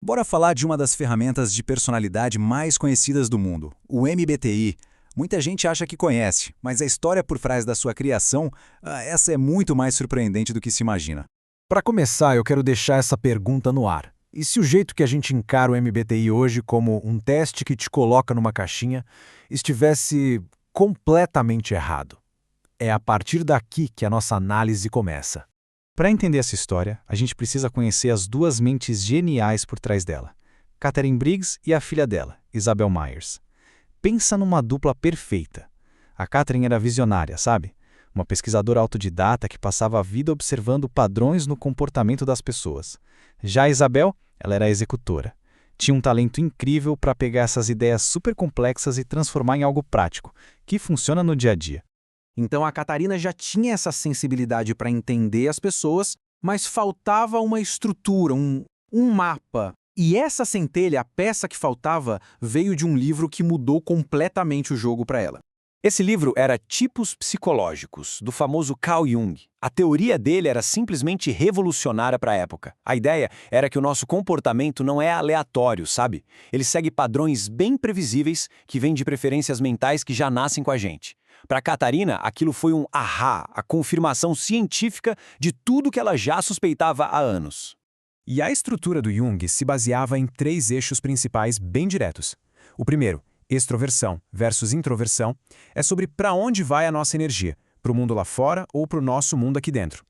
Bora falar de uma das ferramentas de personalidade mais conhecidas do mundo, o MBTI. Muita gente acha que conhece, mas a história por trás da sua criação, essa é muito mais surpreendente do que se imagina. Para começar, eu quero deixar essa pergunta no ar. E se o jeito que a gente encara o MBTI hoje como um teste que te coloca numa caixinha estivesse completamente errado? É a partir daqui que a nossa análise começa. Para entender essa história, a gente precisa conhecer as duas mentes geniais por trás dela, Katharine Briggs e a filha dela, Isabel Myers. Pensa numa dupla perfeita. A Katharine era visionária, sabe? Uma pesquisadora autodidata que passava a vida observando padrões no comportamento das pessoas. Já a Isabel, ela era executora. Tinha um talento incrível para pegar essas ideias super complexas e transformar em algo prático, que funciona no dia a dia. Então a Catarina já tinha essa sensibilidade para entender as pessoas, mas faltava uma estrutura, um mapa. E essa centelha, a peça que faltava, veio de um livro que mudou completamente o jogo para ela. Esse livro era Tipos Psicológicos, do famoso Carl Jung. A teoria dele era simplesmente revolucionária para a época. A ideia era que o nosso comportamento não é aleatório, sabe? Ele segue padrões bem previsíveis que vêm de preferências mentais que já nascem com a gente. Para Catarina, aquilo foi um ahá, a confirmação científica de tudo que ela já suspeitava há anos. E a estrutura do Jung se baseava em 3 eixos principais bem diretos. O primeiro, extroversão versus introversão, é sobre para onde vai a nossa energia, para o mundo lá fora ou para o nosso mundo aqui dentro.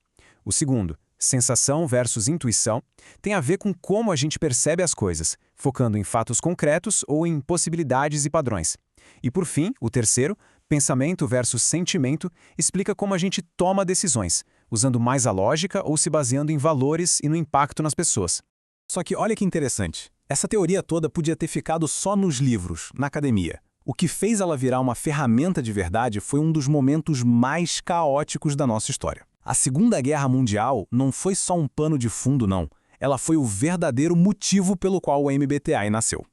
O segundo, sensação versus intuição, tem a ver com como a gente percebe as coisas, focando em fatos concretos ou em possibilidades e padrões. E por fim, o terceiro, pensamento versus sentimento, explica como a gente toma decisões, usando mais a lógica ou se baseando em valores e no impacto nas pessoas. Só que olha que interessante, essa teoria toda podia ter ficado só nos livros, na academia. O que fez ela virar uma ferramenta de verdade foi um dos momentos mais caóticos da nossa história. A Segunda Guerra Mundial não foi só um pano de fundo, não. Ela foi o verdadeiro motivo pelo qual o MBTI nasceu.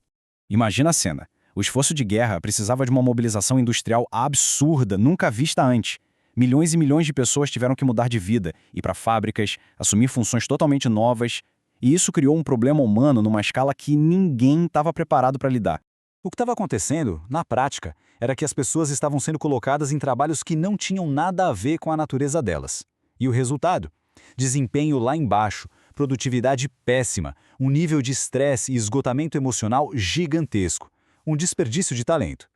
Imagina a cena. O esforço de guerra precisava de uma mobilização industrial absurda, nunca vista antes. Milhões e milhões de pessoas tiveram que mudar de vida, ir para fábricas, assumir funções totalmente novas. E isso criou um problema humano numa escala que ninguém estava preparado para lidar. O que estava acontecendo, na prática, era que as pessoas estavam sendo colocadas em trabalhos que não tinham nada a ver com a natureza delas. E o resultado? Desempenho lá embaixo, produtividade péssima, um nível de estresse e esgotamento emocional gigantesco. Um desperdício de talento.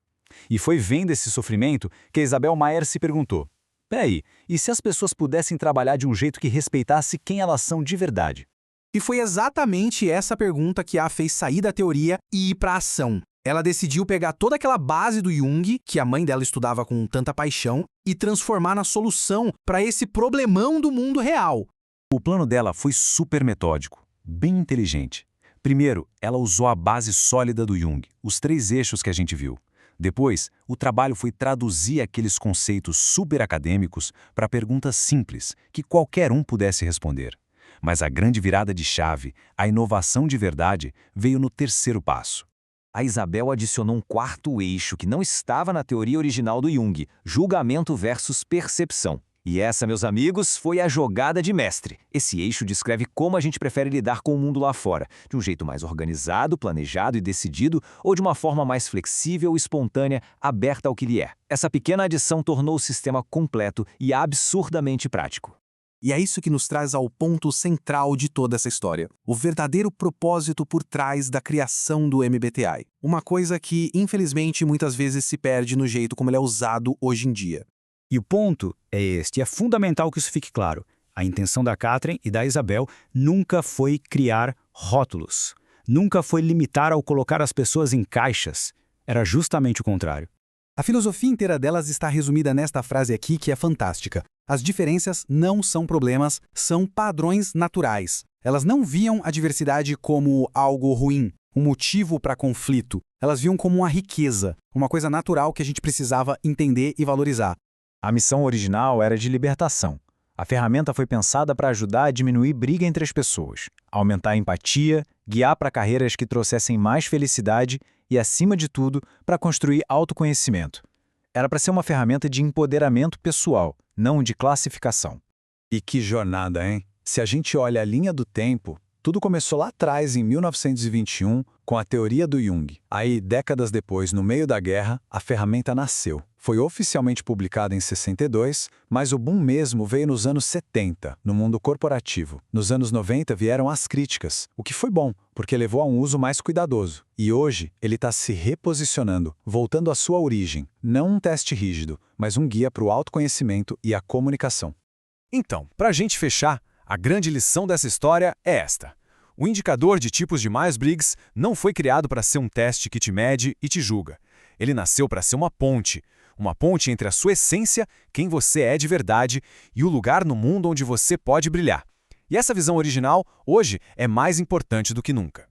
E foi vendo esse sofrimento que Isabel Myers se perguntou: peraí, e se as pessoas pudessem trabalhar de um jeito que respeitasse quem elas são de verdade? E foi exatamente essa pergunta que a fez sair da teoria e ir para a ação. Ela decidiu pegar toda aquela base do Jung, que a mãe dela estudava com tanta paixão, e transformar na solução para esse problemão do mundo real. O plano dela foi super metódico, bem inteligente. Primeiro, ela usou a base sólida do Jung, os 3 eixos que a gente viu. Depois, o trabalho foi traduzir aqueles conceitos super acadêmicos para perguntas simples, que qualquer um pudesse responder. Mas a grande virada de chave, a inovação de verdade, veio no terceiro passo. A Isabel adicionou um 4º eixo que não estava na teoria original do Jung, julgamento versus percepção. E essa, meus amigos, foi a jogada de mestre. Esse eixo descreve como a gente prefere lidar com o mundo lá fora, de um jeito mais organizado, planejado e decidido, ou de uma forma mais flexível, espontânea, aberta ao que lhe é. Essa pequena adição tornou o sistema completo e absurdamente prático. E é isso que nos traz ao ponto central de toda essa história. O verdadeiro propósito por trás da criação do MBTI. Uma coisa que, infelizmente, muitas vezes se perde no jeito como ele é usado hoje em dia. E o ponto é este, é fundamental que isso fique claro. A intenção da Katharine e da Isabel nunca foi criar rótulos. Nunca foi limitar ao colocar as pessoas em caixas. Era justamente o contrário. A filosofia inteira delas está resumida nesta frase aqui que é fantástica. As diferenças não são problemas, são padrões naturais. Elas não viam a diversidade como algo ruim, um motivo para conflito. Elas viam como uma riqueza, uma coisa natural que a gente precisava entender e valorizar. A missão original era de libertação. A ferramenta foi pensada para ajudar a diminuir briga entre as pessoas, aumentar a empatia, guiar para carreiras que trouxessem mais felicidade e, acima de tudo, para construir autoconhecimento. Era para ser uma ferramenta de empoderamento pessoal, não de classificação. E que jornada, hein? Se a gente olha a linha do tempo, Tudo começou lá atrás, em 1921, com a teoria do Jung. Aí, décadas depois, no meio da guerra, a ferramenta nasceu. Foi oficialmente publicada em 62, mas o boom mesmo veio nos anos 70, no mundo corporativo. Nos anos 90 vieram as críticas, o que foi bom, porque levou a um uso mais cuidadoso. E hoje, ele está se reposicionando, voltando à sua origem. Não um teste rígido, mas um guia para o autoconhecimento e a comunicação. Então, para a gente fechar, a grande lição dessa história é esta. O indicador de tipos de Myers-Briggs não foi criado para ser um teste que te mede e te julga. Ele nasceu para ser uma ponte entre a sua essência, quem você é de verdade, e o lugar no mundo onde você pode brilhar. E essa visão original, hoje, é mais importante do que nunca.